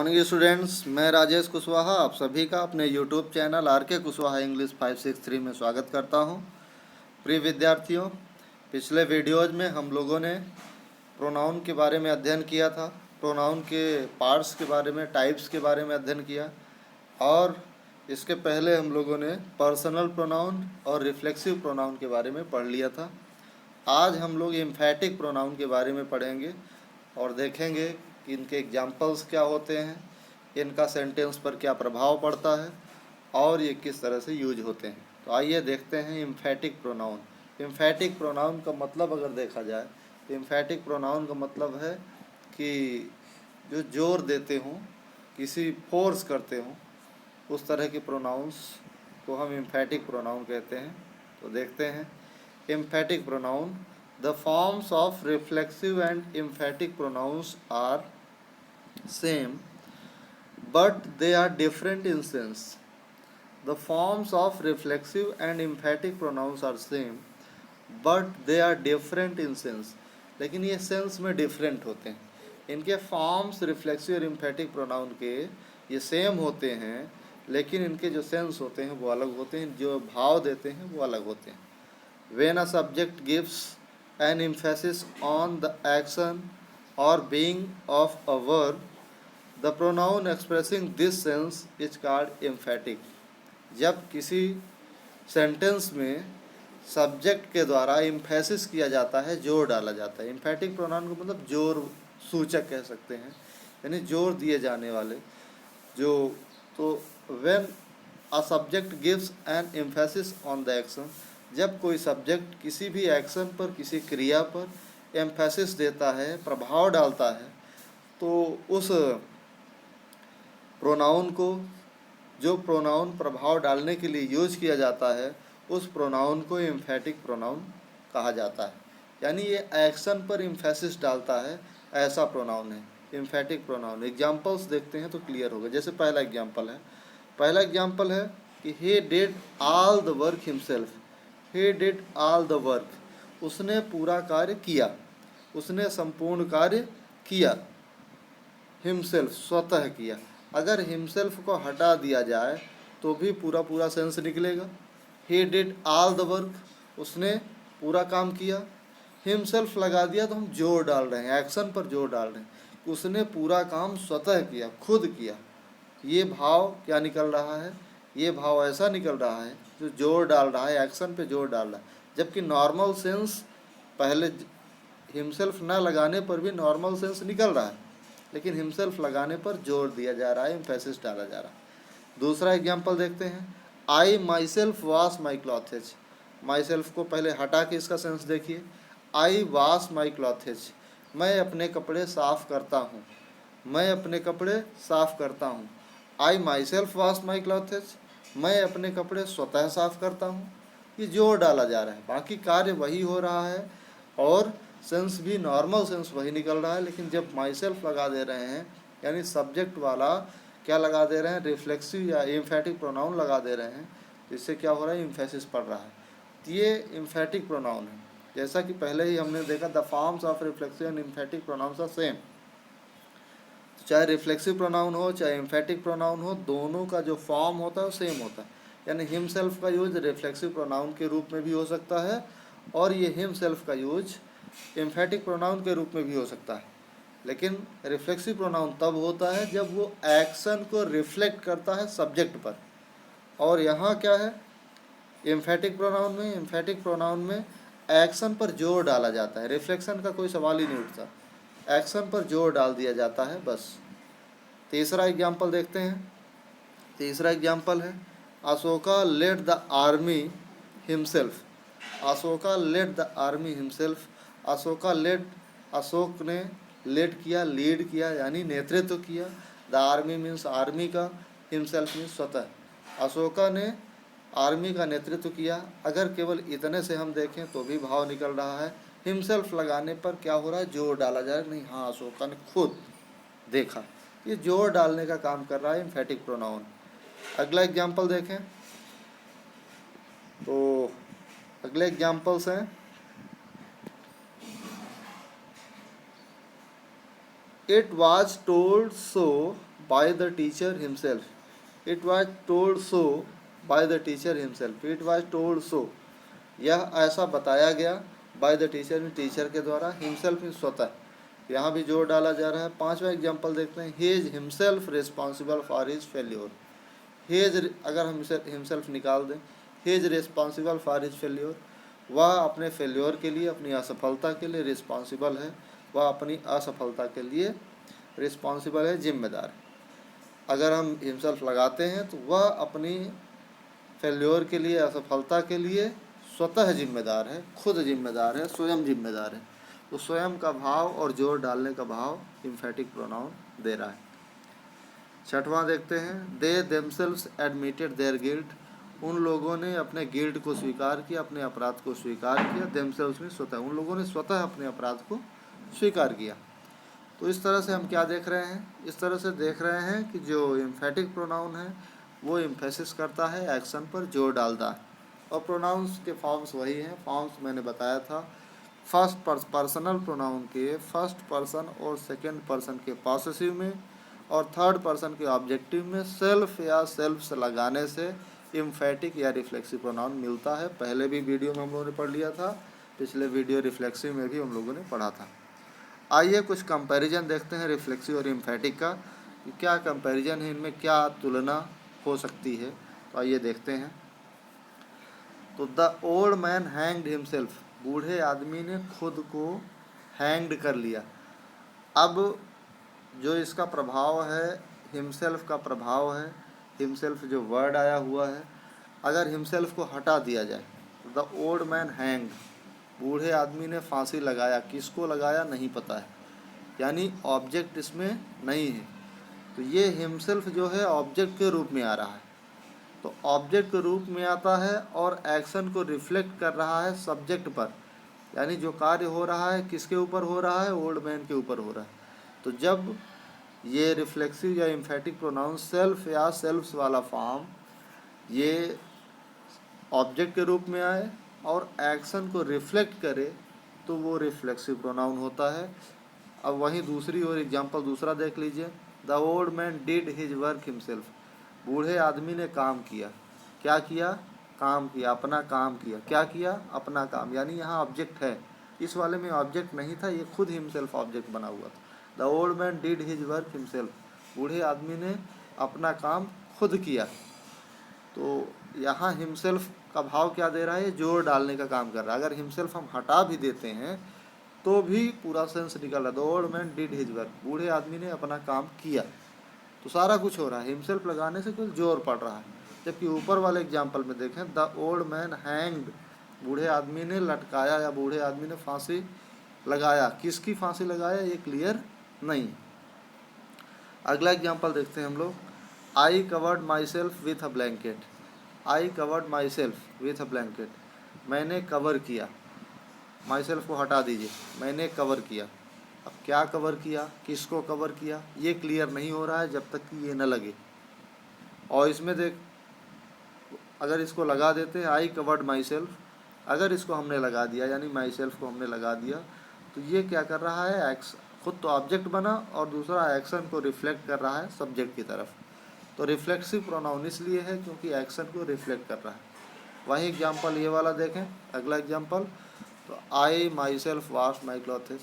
Morning students, मैं राजेश कुशवाहा आप सभी का अपने यूट्यूब चैनल आर के कुशवाहा इंग्लिश 563 में स्वागत करता हूं। प्रिय विद्यार्थियों, पिछले वीडियोज में हम लोगों ने प्रोनाउन के बारे में अध्ययन किया था। प्रोनाउन के पार्ट्स के बारे में, टाइप्स के बारे में अध्ययन किया और इसके पहले हम लोगों ने पर्सनल प्रोनाउन और रिफ्लेक्सिव प्रोनाउन के बारे में पढ़ लिया था। आज हम लोग एम्फैटिक प्रोनाउन के बारे में पढ़ेंगे और देखेंगे कि इनके एग्जाम्पल्स क्या होते हैं, इनका सेंटेंस पर क्या प्रभाव पड़ता है और ये किस तरह से यूज होते हैं। तो आइए देखते हैं एम्फैटिक प्रोनाउन। एम्फैटिक प्रोनाउन का मतलब अगर देखा जाए तो एम्फैटिक प्रोनाउन का मतलब है कि जो जोर देते हों, किसी फोर्स करते हों, उस तरह के प्रोनाउंस को हम एम्फैटिक प्रोनाउन कहते हैं। तो देखते हैं एम्फैटिक pronoun. The forms of reflexive and emphatic pronouns are same, but they are different in sense. The forms of reflexive and emphatic pronouns are same, but they are different in sense. लेकिन ये sense में different होते हैं। इनके forms reflexive और एम्फैटिक pronoun के ये same होते हैं, लेकिन इनके जो सेंस होते हैं वो अलग होते हैं, जो भाव देते हैं वो अलग होते हैं। When a subject gives an emphasis on the action or being of a verb, the pronoun expressing this sense is called emphatic. जब किसी सेंटेंस में सब्जेक्ट के द्वारा एम्फेसिस किया जाता है, जोर डाला जाता है। एम्फैटिक प्रोनाउन को मतलब जोर सूचक कह सकते हैं, यानी जोर दिए जाने वाले जो। तो when a subject gives an emphasis on the action, जब कोई सब्जेक्ट किसी भी एक्शन पर, किसी क्रिया पर एम्फेसिस देता है, प्रभाव डालता है, तो उस प्रोनाउन को, जो प्रोनाउन प्रभाव डालने के लिए यूज किया जाता है, उस प्रोनाउन को एम्फैटिक प्रोनाउन कहा जाता है। यानी ये एक्शन पर एम्फेसिस डालता है, ऐसा प्रोनाउन है एम्फैटिक प्रोनाउन। एग्जाम्पल्स देखते हैं तो क्लियर होगा। जैसे पहला एग्जाम्पल है कि he did all the work himself. He did all the work. उसने पूरा कार्य किया, उसने संपूर्ण कार्य किया। himself स्वतः किया। अगर himself को हटा दिया जाए तो भी पूरा सेंस निकलेगा। he did all the work, उसने पूरा काम किया। himself लगा दिया तो हम जोर डाल रहे हैं, एक्शन पर जोर डाल रहे हैं। उसने पूरा काम स्वतः किया, खुद किया। ये भाव क्या निकल रहा है? ये भाव ऐसा निकल रहा है जो जोर डाल रहा है, एक्शन पे जोर डाल रहा है। जबकि नॉर्मल सेंस पहले हिमसेल्फ ना लगाने पर भी नॉर्मल सेंस निकल रहा है, लेकिन हिमसेल्फ लगाने पर जोर दिया जा रहा है, एम्फेसिस डाला जा रहा है। दूसरा एग्जाम्पल देखते हैं। I myself wash my clothes. Myself को पहले हटा के इसका सेंस देखिए। आई वॉश माई क्लॉथेज, मैं अपने कपड़े साफ करता हूँ, मैं अपने कपड़े साफ करता हूँ। I myself wash my clothes, मैं अपने कपड़े स्वतः साफ करता हूँ। ये जोर डाला जा रहा है, बाकी कार्य वही हो रहा है और सेंस भी नॉर्मल सेंस वही निकल रहा है। लेकिन जब माई सेल्फ लगा दे रहे हैं, यानी सब्जेक्ट वाला क्या लगा दे रहे हैं, रिफ्लेक्सिव या एम्फैटिक प्रोनाउन लगा दे रहे हैं, इससे क्या हो रहा है, एम्फेसिस पड़ रहा है। तो ये एम्फैटिक प्रोनाउन है। जैसा कि पहले ही हमने देखा, the forms of reflexive and emphatic pronouns are same. चाहे रिफ्लेक्सिव प्रोनाउन हो, चाहे एम्फैटिक प्रोनाउन हो, दोनों का जो फॉर्म होता है वो सेम होता है। यानी हिमसेल्फ का यूज रिफ्लेक्सिव प्रोनाउन के रूप में भी हो सकता है और ये हिमसेल्फ का यूज एम्फैटिक प्रोनाउन के रूप में भी हो सकता है। लेकिन रिफ्लेक्सिव प्रोनाउन तब होता है जब वो एक्शन को रिफ्लेक्ट करता है सब्जेक्ट पर। और यहाँ क्या है, एम्फैटिक प्रोनाउन में एक्शन पर जोर डाला जाता है, रिफ्लेक्शन का कोई सवाल ही नहीं उठता, एक्शन पर जोर डाल दिया जाता है बस। तीसरा एग्जाम्पल देखते हैं। तीसरा एग्जाम्पल है, Ashoka led the army himself. Ashoka led the army himself. Ashoka led, Ashok ने लेड किया, लीड किया, यानी नेतृत्व किया। द आर्मी मीन्स आर्मी का, हिमसेल्फ मीन्स स्वतः। अशोका ने आर्मी का नेतृत्व किया। अगर केवल इतने से हम देखें तो भी भाव निकल रहा है। हिमसेल्फ लगाने पर क्या हो रहा है, जोर डाला जा रहा है। नहीं, हाँ, अशोका ने खुद देखा, ये जोर डालने का काम कर रहा है एम्फैटिक प्रोनाउन। अगला एग्जाम्पल देखें तो अगले एग्जाम्पल्स हैं, it was told so by the teacher himself, it was told so by the teacher himself, it was told so, यह ऐसा बताया गया, बाय द टीचर टीचर के द्वारा, हिमसेल्फ इन स्वतः, यहाँ भी जोर डाला जा रहा है। पांचवा एग्जाम्पल देखते हैं, he is himself responsible for his failure, he is, अगर हम हिमसेल्फ निकाल दें, he is responsible for his failure, वह अपने फेल्योर के लिए, अपनी असफलता के लिए रिस्पॉन्सिबल है, वह अपनी असफलता के लिए रिस्पॉन्सिबल है, जिम्मेदार है। अगर हम हिमसेल्फ लगाते हैं तो वह अपनी फेल्योर के लिए, असफलता के लिए स्वतः जिम्मेदार है, खुद जिम्मेदार है, स्वयं जिम्मेदार है। तो स्वयं का भाव और जोर डालने का भाव एम्फैटिक प्रोनाउन दे रहा है। छठवां देखते हैं, they themselves admitted their guilt, उन लोगों ने अपने गिल्ट को स्वीकार किया, अपने अपराध को स्वीकार किया। देमसेल्व्स में स्वतः, उन लोगों ने स्वतः अपने अपराध को स्वीकार किया। तो इस तरह से हम क्या देख रहे हैं, इस तरह से देख रहे हैं कि जो एम्फैटिक प्रोनाउन है वो एम्फेसिस करता है, एक्शन पर जोर डालता है। और प्रोनाउंस के फॉर्म्स वही हैं, फॉर्म्स मैंने बताया था। फर्स्ट पर्सनल प्रोनाउन के फर्स्ट पर्सन और सेकंड पर्सन के पॉसेसिव में और थर्ड पर्सन के ऑब्जेक्टिव में सेल्फ या सेल्फ्स लगाने से एम्फैटिक या रिफ्लेक्सिव प्रोनाउन मिलता है। पहले भी वीडियो में हम लोगों ने पढ़ लिया था, पिछले वीडियो रिफ्लेक्सिव में भी हम लोगों ने पढ़ा था। आइए कुछ कंपैरिजन देखते हैं रिफ्लेक्सिव और एम्फैटिक का, क्या कंपैरिजन है, इनमें क्या तुलना हो सकती है। तो आइए देखते हैं। तो the old man hanged himself, बूढ़े आदमी ने खुद को हैंग्ड कर लिया। अब जो इसका प्रभाव है, हिमसेल्फ का प्रभाव है, हिमसेल्फ जो वर्ड आया हुआ है, अगर हिमसेल्फ को हटा दिया जाए, द ओल्ड मैन हैंग्ड, बूढ़े आदमी ने फांसी लगाया, किसको लगाया नहीं पता है, यानी ऑब्जेक्ट इसमें नहीं है। तो ये हिमसेल्फ जो है ऑब्जेक्ट के रूप में आ रहा है, तो ऑब्जेक्ट के रूप में आता है और एक्शन को रिफ्लेक्ट कर रहा है सब्जेक्ट पर, यानी जो कार्य हो रहा है किसके ऊपर हो रहा है, ओल्ड मैन के ऊपर हो रहा है। तो जब ये रिफ्लेक्सिव या एम्फैटिक प्रोनाउन सेल्फ या सेल्फ्स वाला फॉर्म ये ऑब्जेक्ट के रूप में आए और एक्शन को रिफ्लेक्ट करे तो वो रिफ्लेक्सिव प्रोनाउन होता है। अब वहीं दूसरी ओर एग्जांपल दूसरा देख लीजिए, the old man did his work himself, बूढ़े आदमी ने काम किया, क्या किया, काम किया, अपना काम किया, क्या किया, अपना काम, यानी यहाँ ऑब्जेक्ट है, इस वाले में ऑब्जेक्ट नहीं था, ये खुद हिमसेल्फ ऑब्जेक्ट बना हुआ था। The old man did his work himself, बूढ़े आदमी ने अपना काम खुद किया। तो यहाँ हिमसेल्फ का भाव क्या दे रहा है, जोर डालने का काम कर रहा है। अगर हिमसेल्फ हम हटा भी देते हैं तो भी पूरा सेंस निकल रहा है। The old man did his work, बूढ़े आदमी ने अपना काम किया, तो सारा कुछ हो रहा है। हिमसेल्फ लगाने से कुछ जोर पड़ रहा है। जबकि ऊपर वाले एग्जाम्पल में देखें, द ओल्ड मैन हैंग्ड, बूढ़े आदमी ने लटकाया या बूढ़े आदमी ने फांसी लगाया, किसकी फांसी लगाया ये क्लियर नहीं। अगला एग्जाम्पल देखते हैं हम लोग, I covered my self with a blanket, I covered my self with a blanket, मैंने कवर किया, माई सेल्फ को हटा दीजिए, मैंने कवर किया। अब क्या कवर किया, किसको कवर किया, ये क्लियर नहीं हो रहा है जब तक कि ये न लगे। और इसमें देख, अगर इसको लगा देते हैं, आई कवर्ड माई सेल्फ, अगर इसको हमने लगा दिया यानी माई सेल्फ को हमने लगा दिया, तो ये क्या कर रहा है, खुद तो ऑब्जेक्ट बना और दूसरा एक्शन को रिफ्लेक्ट कर रहा है सब्जेक्ट की तरफ। तो रिफ्लेक्सिव प्रोनाउन इसलिए है क्योंकि एक्शन को रिफ्लेक्ट कर रहा है। वही एग्जाम्पल ये वाला देखें, अगला एग्जाम्पल, तो I myself wash my clothes,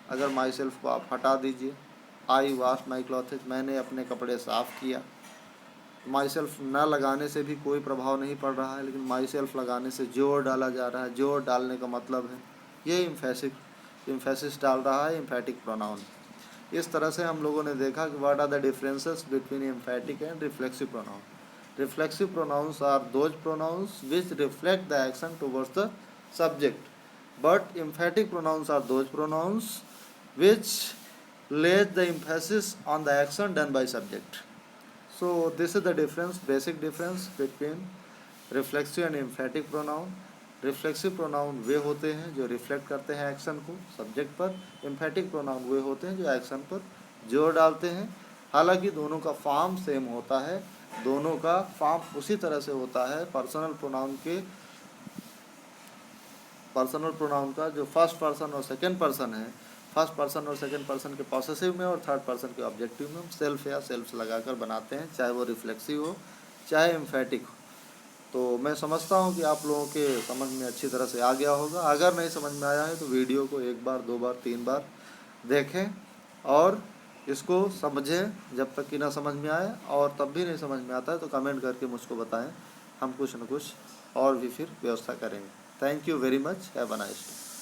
अगर माई सेल्फ को आप हटा दीजिए, आई वाश माई क्लॉथेस, मैंने अपने कपड़े साफ़ किया। माई सेल्फ न लगाने से भी कोई प्रभाव नहीं पड़ रहा है, लेकिन माई सेल्फ लगाने से जोर डाला जा रहा है। जोर डालने का मतलब है ये एम्फेसिस डाल रहा है एम्फैटिक प्रोनाउन। इस तरह से हम लोगों ने देखा कि what are the differences between emphatic and reflexive pronoun. Reflexive pronouns are those pronouns which reflect the action towards the subject, but emphatic pronouns are those pronouns which lays the emphasis on the action done by subject. So this is the difference, basic difference between reflexive and emphatic pronoun. Reflexive pronoun वे होते हैं जो reflect करते हैं action को subject पर, एम्फैटिक pronoun वे होते हैं जो एक्शन पर जोर डालते हैं। हालांकि दोनों का फॉर्म सेम होता है, दोनों का फॉर्म उसी तरह से होता है। पर्सनल प्रोनाउन का जो फर्स्ट पर्सन और सेकंड पर्सन है, फर्स्ट पर्सन और सेकंड पर्सन के पॉसेसिव में और थर्ड पर्सन के ऑब्जेक्टिव में हम सेल्फ या सेल्फ्स लगाकर बनाते हैं, चाहे वो रिफ्लेक्सिव हो चाहे एम्फेटिक हो। तो मैं समझता हूँ कि आप लोगों के समझ में अच्छी तरह से आ गया होगा। अगर नहीं समझ में आया है तो वीडियो को 1 बार 2 बार 3 बार देखें और इसको समझें जब तक कि ना समझ में आए, और तब भी नहीं समझ में आता है तो कमेंट करके मुझको बताएं, हम कुछ न कुछ और भी फिर व्यवस्था करेंगे। Thank you very much, have a nice day.